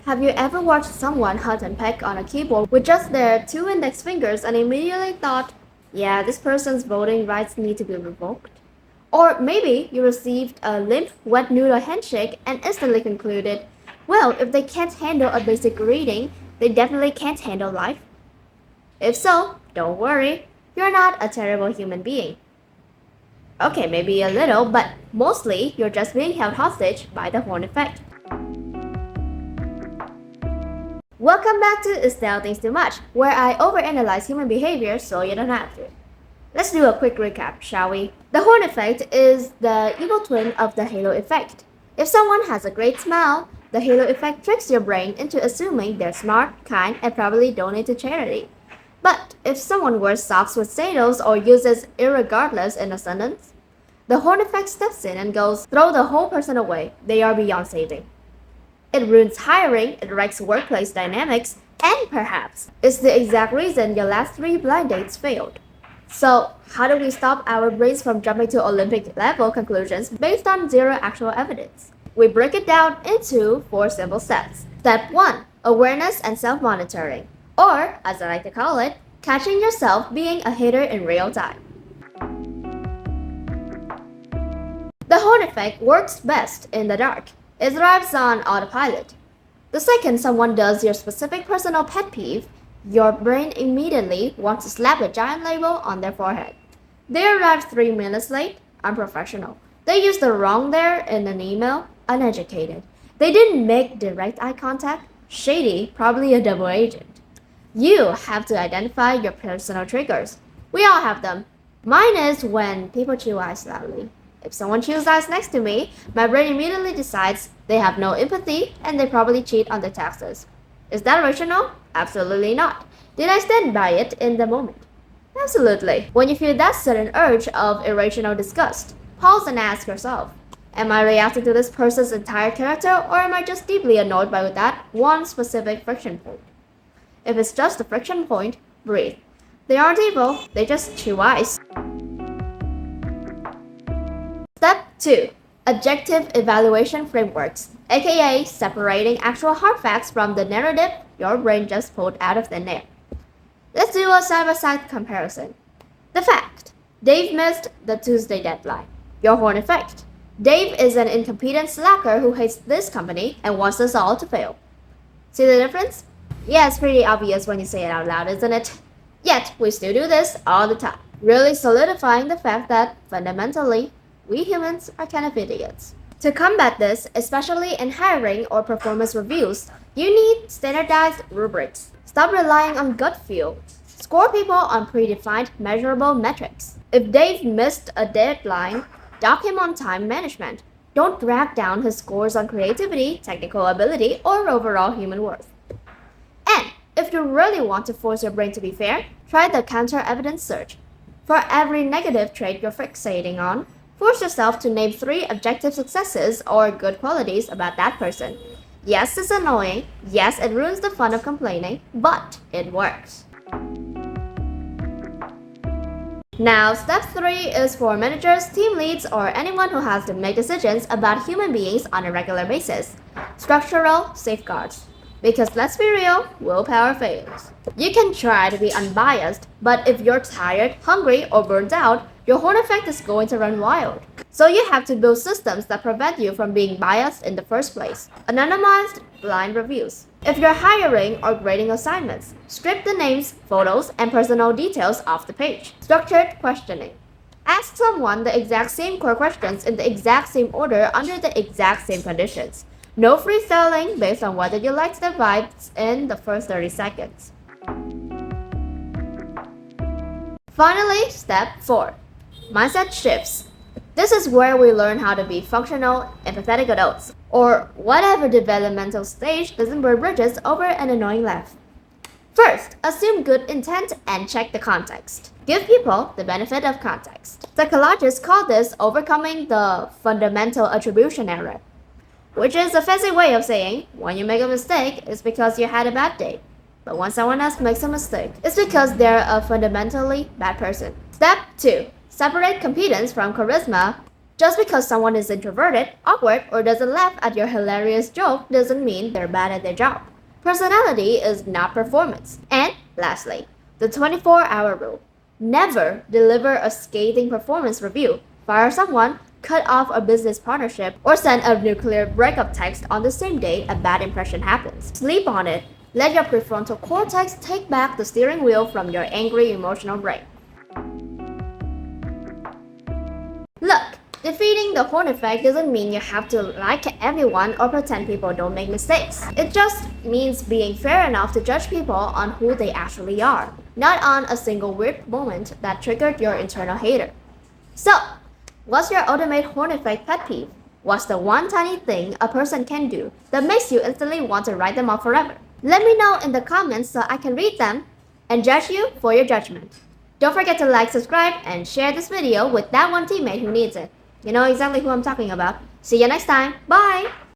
Have you ever watched someone hunt and peck on a keyboard with just their two index fingers and immediately thought, yeah, this person's voting rights need to be revoked? Or maybe you received a limp, wet noodle handshake and instantly concluded, well, if they can't handle a basic greeting, they definitely can't handle life. If so, don't worry, you're not a terrible human being. Okay, maybe a little, but mostly you're just being held hostage by the horn effect. Welcome back to Estelle Thinks Too Much, where I overanalyze human behavior so you don't have to. Let's do a quick recap, shall we? The horn effect is the evil twin of the halo effect. If someone has a great smile, the halo effect tricks your brain into assuming they're smart, kind, and probably donate to charity. But if someone wears socks with sandals or uses irregardless in a sentence, the horn effect steps in and goes, throw the whole person away, they are beyond saving. It ruins hiring, it wrecks workplace dynamics, and perhaps is the exact reason your last 3 blind dates failed. So, how do we stop our brains from jumping to Olympic level conclusions based on zero actual evidence? We break it down into 4 simple steps. Step 1: Awareness and self monitoring. Or, as I like to call it, catching yourself being a hater in real time. The horn effect works best in the dark. It thrives on autopilot. The second someone does your specific personal pet peeve, your brain immediately wants to slap a giant label on their forehead. They arrived 3 minutes late, unprofessional. They used the wrong there in an email, uneducated. They didn't make direct eye contact, shady, probably a double agent. You have to identify your personal triggers. We all have them. Mine is when people chew ice loudly. If someone chews ice next to me, my brain immediately decides they have no empathy and they probably cheat on their taxes. Is that rational? Absolutely not. Did I stand by it in the moment? Absolutely. When you feel that sudden urge of irrational disgust, pause and ask yourself, am I reacting to this person's entire character or am I just deeply annoyed by that one specific friction point? If it's just a friction point, breathe. They aren't evil, they just chew ice. Step 2: Objective Evaluation Frameworks, aka separating actual hard facts from the narrative your brain just pulled out of thin air. Let's do a side-by-side comparison. The fact: Dave missed the Tuesday deadline. Your horn effect: Dave is an incompetent slacker who hates this company and wants us all to fail. See the difference? Yeah, it's pretty obvious when you say it out loud, isn't it? Yet, we still do this all the time, really solidifying the fact that, fundamentally, we humans are kind of idiots. To combat this, especially in hiring or performance reviews, you need standardized rubrics. Stop relying on gut feel. Score people on predefined, measurable metrics. If Dave missed a deadline, dock him on time management. Don't drag down his scores on creativity, technical ability, or overall human worth. And if you really want to force your brain to be fair, try the counter-evidence search. For every negative trait you're fixating on, force yourself to name 3 objective successes or good qualities about that person. Yes, it's annoying. Yes, it ruins the fun of complaining, but it works. Now, step 3 is for managers, team leads, or anyone who has to make decisions about human beings on a regular basis. Structural safeguards. Because let's be real, willpower fails. You can try to be unbiased, but if you're tired, hungry, or burned out, your horn effect is going to run wild. So you have to build systems that prevent you from being biased in the first place. Anonymized blind reviews. If you're hiring or grading assignments, strip the names, photos, and personal details off the page. Structured questioning. Ask someone the exact same core questions in the exact same order under the exact same conditions. No freestyling based on whether you liked their vibes in the first 30 seconds. Finally, step 4. Mindset shifts. This is where we learn how to be functional, empathetic adults, or whatever developmental stage doesn't burn bridges over an annoying laugh. First, assume good intent and check the context. Give people the benefit of context. Psychologists call this overcoming the fundamental attribution error, which is a fancy way of saying when you make a mistake, it's because you had a bad day. But when someone else makes a mistake, it's because they're a fundamentally bad person. Step 2. Separate competence from charisma. Just because someone is introverted, awkward, or doesn't laugh at your hilarious joke doesn't mean they're bad at their job. Personality is not performance. And lastly, the 24-hour rule. Never deliver a scathing performance review, fire someone, cut off a business partnership, or send a nuclear breakup text on the same day a bad impression happens. Sleep on it. Let your prefrontal cortex take back the steering wheel from your angry emotional brain. Look, defeating the horn effect doesn't mean you have to like everyone or pretend people don't make mistakes. It just means being fair enough to judge people on who they actually are, not on a single weird moment that triggered your internal hater. So, what's your ultimate horn effect pet peeve? What's the one tiny thing a person can do that makes you instantly want to write them off forever? Let me know in the comments so I can read them and judge you for your judgment. Don't forget to like, subscribe, and share this video with that one teammate who needs it. You know exactly who I'm talking about. See you next time. Bye!